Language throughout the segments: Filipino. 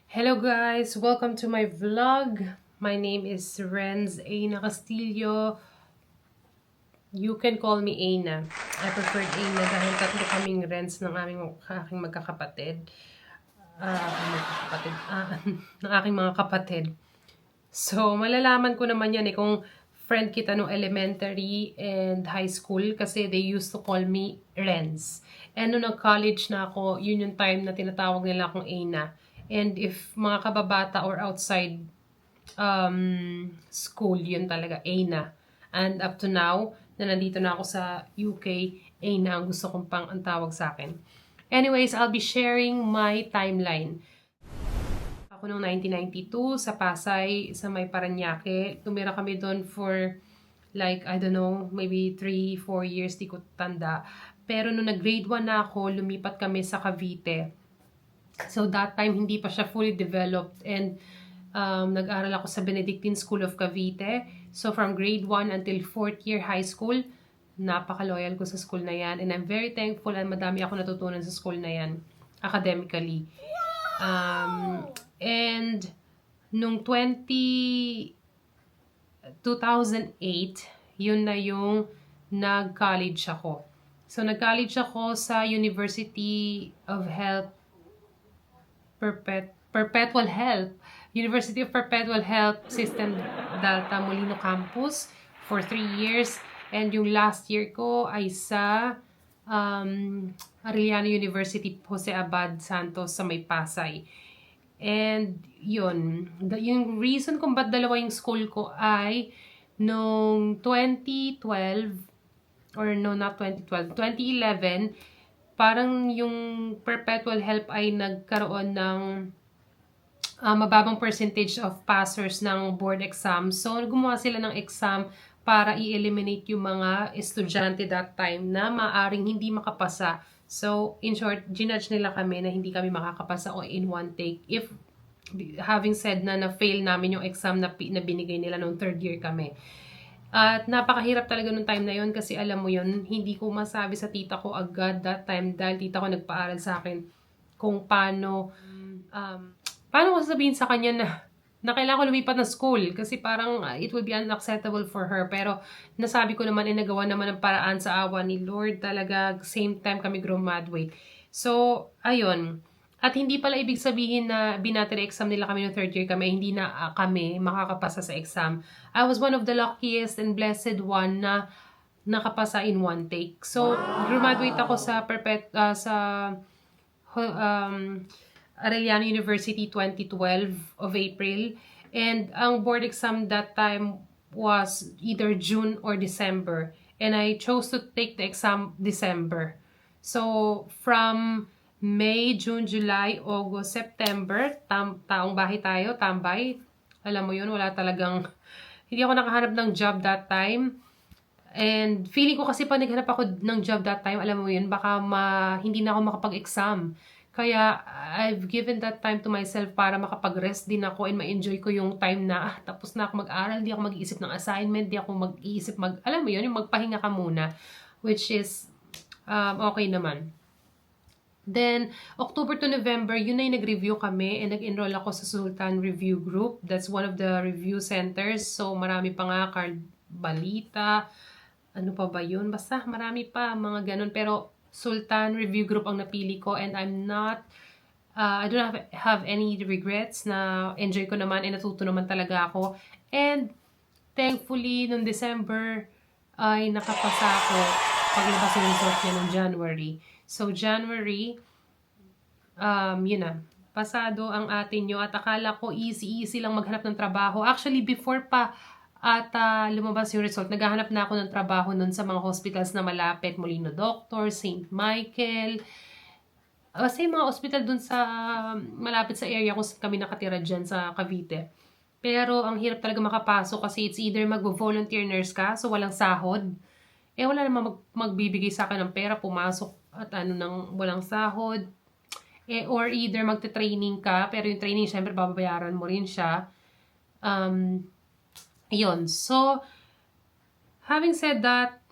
Hello guys! Welcome to my vlog. My name is Renz Aina Castillo. You can call me Aina. I preferred Aina dahil tatlo kaming Renz ng aking magkakapatid. Ng aking mga kapatid. So, malalaman ko naman yan kung friend kita no elementary and high school kasi they used to call me Renz. And nung nag-college na ako, yun yung time na tinatawag nila akong Aina. And if mga kababata or outside school, yun talaga, Aina. And up to now, na nandito na ako sa UK, Aina ang gusto kong pang ang tawag sa akin. Anyways, I'll be sharing my timeline. Ako noong 1992 sa Pasay, sa may Paranaque. Tumira kami doon for like, I don't know, maybe 3-4 years, di ko tanda. Pero nung nag-grade 1 na ako, lumipat kami sa Cavite. So that time, hindi pa siya fully developed and nag-aral ako sa Benedictine School of Cavite. So from grade 1 until 4th year high school, napaka-loyal ko sa school na yan. And I'm very thankful and madami ako natutunan sa school na yan, academically. And nung 2008, yun na yung nag-college ako. So nag-college ako sa University of Health, Perpetual Health, University of Perpetual Health System Delta Molino Campus for 3 years. And yung last year ko ay sa Arellano University, Jose Abad Santos sa may Pasay. And yun, yung reason kung ba't dalawa yung school ko ay noong 2012, or no, not 2012, 2011, parang yung Perpetual Health ay nagkaroon ng mababang percentage of passers ng board exam. So, gumawa sila ng exam para i-eliminate yung mga estudyante that time na maaring hindi makapasa. So, in short, ginudge nila kami na hindi kami makakapasa o in one take. If, having said na-fail namin yung exam na binigay nila noong 3rd year kami. At napakahirap talaga nung time na yun kasi alam mo yun, hindi ko masabi sa tita ko agad that time dahil tita ko nagpaaral sa akin kung paano ko sasabihin sa kanya na kailangan ko lumipat ng school kasi parang it will be unacceptable for her. Pero nasabi ko naman nagawa naman ng paraan sa awa ni Lord talaga, same time kami graduate. So, ayun. At hindi pala ibig sabihin na binattery exam nila kami no 3rd year kami, hindi na kami makakapasa sa exam. I was one of the luckiest and blessed one na nakapasa in one take. So, graduate ako sa Arellano University 2012 of April. And ang board exam that time was either June or December. And I chose to take the exam December. So, from May, June, July, August, September, taong bahay tayo, tambay. Alam mo yun, wala talagang, hindi ako nakahanap ng job that time. And feeling ko kasi pag naghanap ako ng job that time, alam mo yun, baka hindi na ako makapag-exam. Kaya I've given that time to myself para makapag-rest din ako and ma-enjoy ko yung time na tapos na ako mag-aral, di ako mag-iisip ng assignment, di ako mag-iisip, alam mo yun, yung magpahinga ka muna, which is okay naman. Then, October to November, yun na yung nag-review kami and nag-enroll ako sa Sultan Review Group. That's one of the review centers. So, marami pa nga, Card Balita, ano pa ba yun? Basta, marami pa, mga ganun. Pero, Sultan Review Group ang napili ko and I'm not, I don't have any regrets na enjoy ko naman and natuto naman talaga ako. And, thankfully, noong December, ay nakapasa ako paglabas ng result niya noong January. So, January, yun na, pasado ang atin nyo at akala ko easy lang maghanap ng trabaho. Actually, before pa lumabas yung result, naghahanap na ako ng trabaho nun sa mga hospitals na malapit, Molino Doctor, St. Michael, basta yung mga hospital dun sa malapit sa area kung kami nakatira dyan sa Cavite. Pero ang hirap talaga makapasok kasi it's either mag-volunteer nurse ka, so walang sahod. Wala namang magbibigay sa akin ng pera, pumasok at nang walang sahod. Or either magte-training ka, pero yung training, syempre, babayaran mo rin siya. Yun. So, having said that,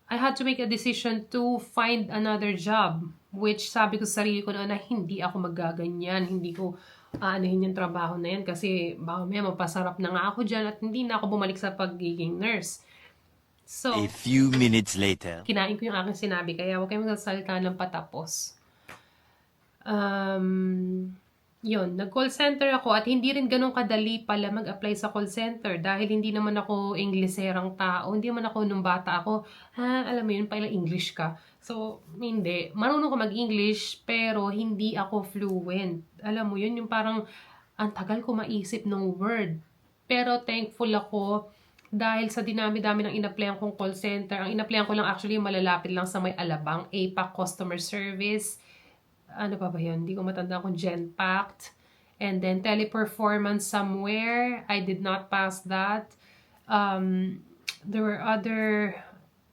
I had to make a decision to find another job. Which sabi ko sa sarili ko na hindi ako magaganyan. Hindi ko aanahin yung trabaho na yan kasi baka may mapasarap na nga ako dyan at hindi na ako bumalik sa pagiging nurse. A So, few minutes later. kinain ko yung aking sinabi kaya huwag kayong magsasalita ng patapos. Yun, nag-call center ako at hindi rin ganun kadali pala mag-apply sa call center dahil hindi naman ako Ingleserang tao, hindi naman ako nung bata ako, alam mo yun, pala English ka. So, hindi. Marunong ko mag-English pero hindi ako fluent. Alam mo yun, yung parang ang tagal ko maisip ng word. Pero thankful ako dahil sa dinami-dami ng in-applyan kong call center. Ang in-applyan ko lang actually malalapit lang sa may Alabang, APAC Customer Service. Ano pa ba yun? Hindi ko matanda kung Genpact. And then Teleperformance somewhere. I did not pass that. There were other...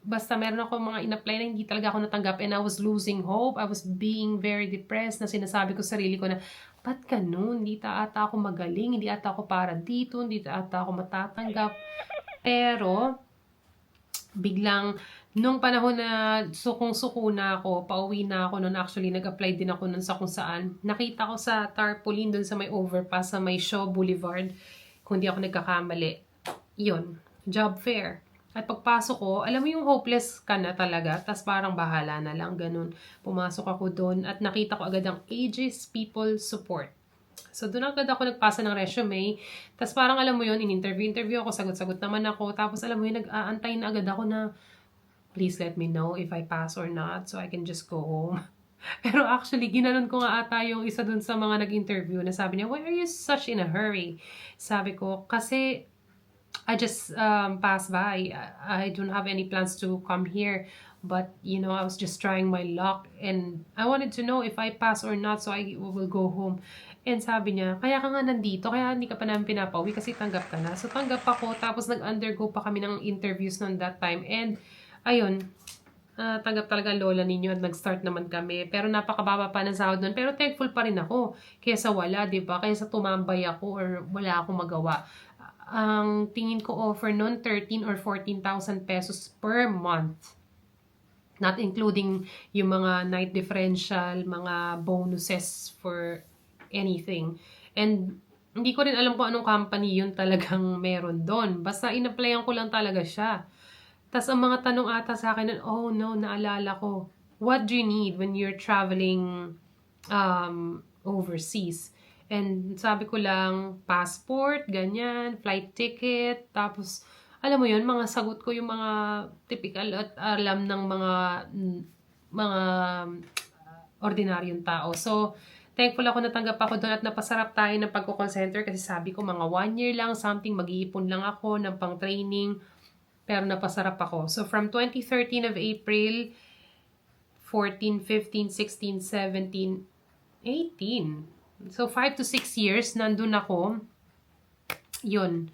Basta meron ako mga in-apply na hindi talaga ako natanggap and I was losing hope. I was being very depressed na sinasabi ko sa sarili ko na, ba't ganun? Hindi ata ako magaling, hindi ata ako para dito, hindi ata ako matatanggap. Pero, biglang, nung panahon na sukong-suko na ako, pauwi na ako nun, actually, nag-apply din ako nun sa kung saan. Nakita ko sa tarpaulin dun sa may overpass, sa may Shaw Boulevard, kung di ako nagkakamali. Yun, job fair. At pagpasok ko, alam mo yung hopeless ka na talaga, tas parang bahala na lang, ganun. Pumasok ako doon at nakita ko agad ang Aegis People Support. So, doon agad ako nagpasa ng resume. Tapos parang alam mo yun, in-interview ako, sagot-sagot naman ako. Tapos alam mo yun, nag-aantay na agad ako na, please let me know if I pass or not so I can just go home. Pero actually, ginanon ko nga ata yung isa dun sa mga nag-interview na sabi niya, why are you such in a hurry? Sabi ko, kasi I just passed by. I don't have any plans to come here. But, you know, I was just trying my luck. And I wanted to know if I pass or not so I will go home. And sabi niya, kaya ka nga nandito, kaya hindi ka pa namin pinapauwi kasi tanggap ka na. So, tanggap ako. Tapos, nag-undergo pa kami ng interviews noon that time. And, ayun, tanggap talaga ang lola ninyo at nag-start naman kami. Pero napakababa pa ng sahod nun. Pero thankful pa rin ako. Kaysa wala, di ba? Kaysa tumambay ako or wala akong magawa. Ang tingin ko offer nun, 13 or 14,000 pesos per month. Not including yung mga night differential, mga bonuses for anything. And hindi ko rin alam kung anong company yun talagang meron doon. Basta in-applyan ko lang talaga siya. Tapos ang mga tanong ata sa akin, oh no, naalala ko. What do you need when you're traveling overseas? And sabi ko lang, passport, ganyan, flight ticket, tapos alam mo yun, mga sagot ko yung mga typical at alam ng mga ordinaryong tao. So, thankful ako natanggap ako doon at napasarap tayo ng pagko-call center kasi sabi ko mga 1 year lang, something, mag-iipon lang ako ng pang-training. Pero napasarap ako. So, from 2013 of April, 14, 15, 16, 17, 18. So, 5 to 6 years, nandun ako. Yun.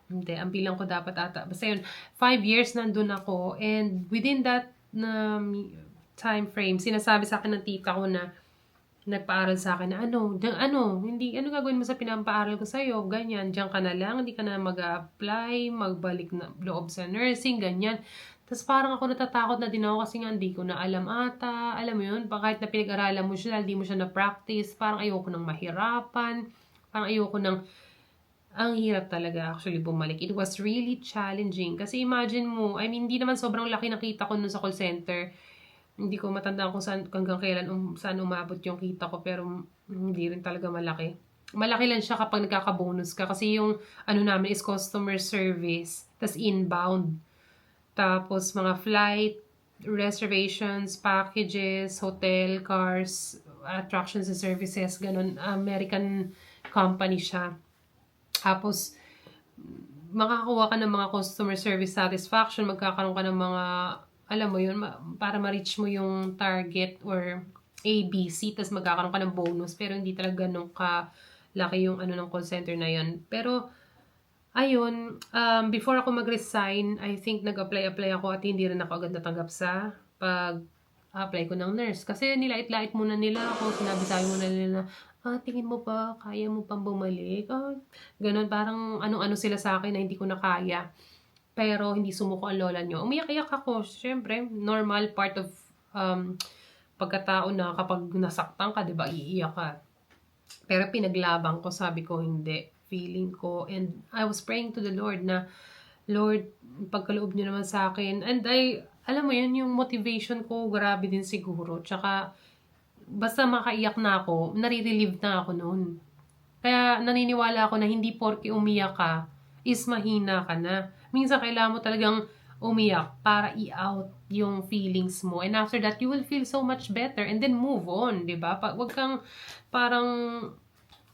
Hindi, ang bilang ko dapat ata. Basta yun, 5 years nandun ako. And within that time frame, sinasabi sa akin ng tita ko na nagpaaral sa akin na hindi, ano gagawin mo sa pinampaaral ko sa'yo? Ganyan, diyan ka na lang, hindi ka na mag-a-apply, magbalik na loob sa nursing, ganyan. Tapos parang ako natatakot na din ako kasi nga hindi ko na alam ata. Alam mo yun, kahit na pinag-aralan mo siya, hindi mo siya na-practice, parang ayoko nang mahirapan, parang ayoko nang ang hirap talaga actually bumalik. It was really challenging. Kasi imagine mo, I mean, hindi naman sobrang laki nakita ko nun sa call center. Hindi ko matandaan kung saan, hanggang kailan, saan umabot yung kita ko. Pero hindi rin talaga malaki. Malaki lang siya kapag nagkaka-bonus ka. Kasi yung ano namin is customer service. Tas inbound. Tapos mga flight, reservations, packages, hotel, cars, attractions and services. Ganun. American company siya. Tapos, makakakuha ka ng mga customer service satisfaction, magkakaroon ka ng mga, alam mo yun, para ma-reach mo yung target or ABC, tapos magkakaroon ka ng bonus, pero hindi talaga ganun ka-laki yung ano ng call center na yun. Pero, ayun, before ako mag-resign, I think nag-apply ako at hindi rin ako agad natanggap sa pag-apply ko ng nurse. Kasi nilait-lait muna nila ako, sinabi muna nila, tingin mo pa, kaya mo pang bumalik? Ganun, parang ano-ano sila sa akin na hindi ko na kaya. Pero hindi sumuko ang lola nyo. Umiyak-iyak ako. Siyempre, normal part of pagkatao na kapag nasaktan ka, di ba, iiyak ka. Pero pinaglaban ko, sabi ko hindi, feeling ko, and I was praying to the Lord na, Lord, pagkaloob niyo naman sa akin. And alam mo yun, yung motivation ko, grabe din siguro. Tsaka, basta makaiyak na ako, nare-relieve na ako noon. Kaya naniniwala ako na hindi porke umiyak ka, is mahina ka na. Minsan kailangan mo talagang umiyak para i-out yung feelings mo. And after that, you will feel so much better and then move on, di ba? Wag kang parang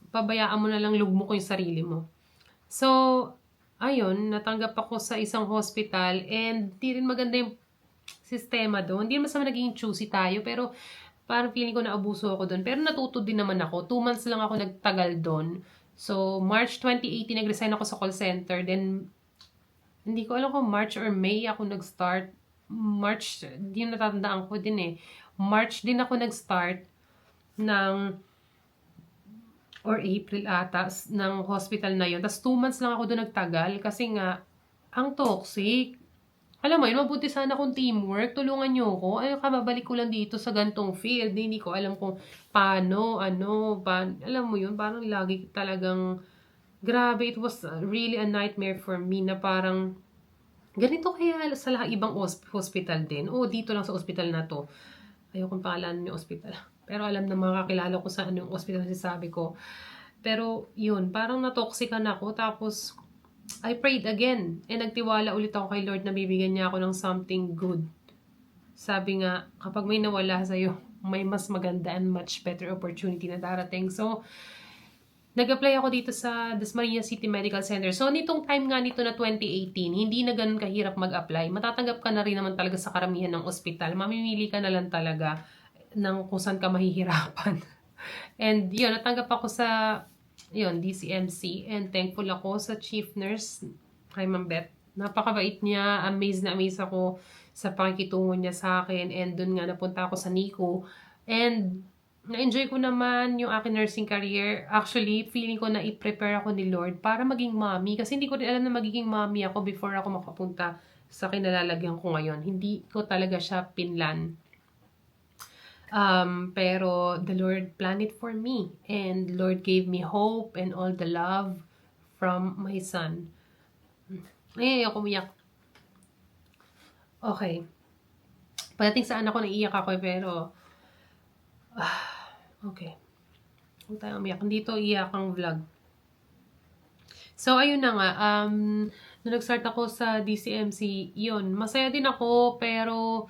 pabayaan mo na lang lugmo ko yung sarili mo. So, ayun, natanggap ako sa isang hospital and di rin maganda yung sistema doon. Hindi naman sa naging choosy tayo, pero parang feeling ko naabuso ako doon. Pero natuto din naman ako. 2 months lang ako nagtagal doon. So, March 2018, nag-resign ako sa call center. Then, hindi ko alam kung March or May ako nag-start. March, di yung natatandaan ko din eh. March din ako nag-start ng, or April ata, ng hospital na yun. Tapos 2 months lang ako doon nagtagal kasi nga, ang toxic. Alam mo yun, mabuti sana kung teamwork. Tulungan niyo ako. Ay, kababalik ko lang dito sa gantong field. Hindi ko alam kung paano, alam mo yun, parang lagi talagang, grabe, it was really a nightmare for me na parang, ganito kaya sa ibang hospital din. O, dito lang sa hospital na to. Ayokong pangalanan yung hospital. Pero alam na mga kakilala ko sa yung hospital na sabi ko. Pero, yun, parang natoxican ako. Tapos, I prayed again. And nagtiwala ulit ako kay Lord na bibigyan niya ako ng something good. Sabi nga, kapag may nawala sa'yo, may mas maganda and much better opportunity na darating. So, nag-apply ako dito sa Dasmariñas City Medical Center. So, nitong time nga nito na 2018, hindi na ganun kahirap mag-apply. Matatanggap ka na rin naman talaga sa karamihan ng ospital. Mamimili ka na lang talaga ng kung saan ka mahihirapan. And yun, natanggap ako sa DCMC, and thankful ako sa chief nurse, kay Ma'am Beth. Napakabait niya, amazed na amazed ako sa pakikitungo niya sa akin, and dun nga napunta ako sa NICU, and na-enjoy ko naman yung aking nursing career. Actually, feeling ko na i-prepare ako ni Lord para maging mommy, kasi hindi ko rin alam na magiging mommy ako before ako makapunta sa kinalalagyan ko ngayon. Hindi ko talaga siya pinlan. Pero the Lord planned it for me, and Lord gave me hope and all the love from my son. Ay, ako umiyak. Okay. Pagdating saan ako naiiyak ako, pero okay. Huwag tayo umiyak. Dito iyak ang vlog. So, ayun na nga. Nung nag-start ako sa DCMC, yun, masaya din ako, pero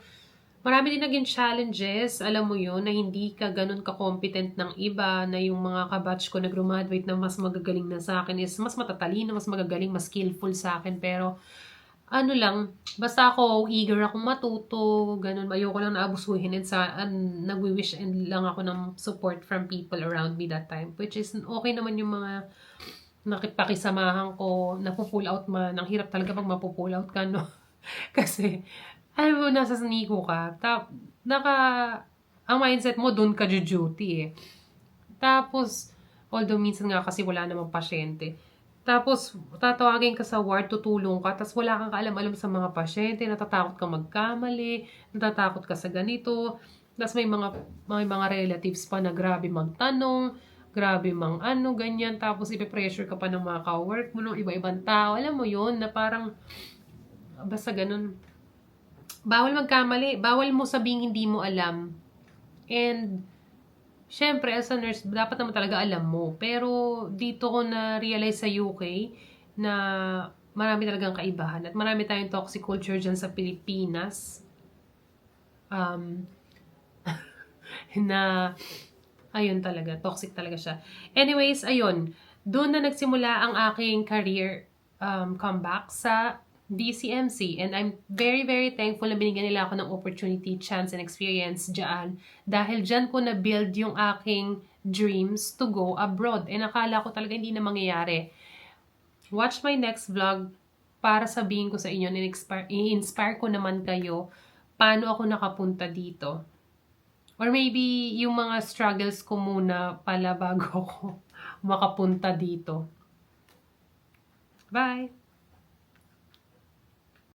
marami din naging challenges, alam mo yun, na hindi ka ganun ka-competent ng iba, na yung mga kabatch ko na graduate na mas magagaling na sa akin is mas matatalino, mas magagaling, mas skillful sa akin. Pero, ano lang, basta ako, eager akong matuto, ganun, ayoko lang naabusuhin, and nagwi-wish and lang ako ng support from people around me that time, which is okay naman yung mga nakipakisamahan ko, napupull out man, ang hirap talaga pag mapupull out ka, no? Kasi, alam mo, nasa NICU ka, ang mindset mo, doon ka duty eh. Tapos, although minsan nga kasi wala namang pasyente. Tapos, tatawagin ka sa ward, tutulong ka, tapos wala kang kaalam-alam sa mga pasyente, natatakot ka magkamali, natatakot ka sa ganito, tapos may mga relatives pa na grabe magtanong, grabe ganyan, tapos ipe-pressure ka pa ng mga ka-work mo, ng iba-ibang tao, alam mo yun, na parang, basta ganun. Bawal magkamali. Bawal mo sabing hindi mo alam. And, syempre, as a nurse, dapat naman talaga alam mo. Pero, dito ko na-realize sa UK na marami talagang kaibahan. At marami tayong toxic culture dyan sa Pilipinas. Na, ayun talaga. Toxic talaga siya. Anyways, ayun. Doon na nagsimula ang aking career comeback sa DCMC, and I'm very, very thankful na binigyan nila ako ng opportunity, chance, and experience dyan. Dahil dyan ko na-build yung aking dreams to go abroad. And akala ko talaga hindi na mangyayari. Watch my next vlog para sabihin ko sa inyo, i-inspire ko naman kayo paano ako nakapunta dito. Or maybe yung mga struggles ko muna pala bago ako makapunta dito. Bye!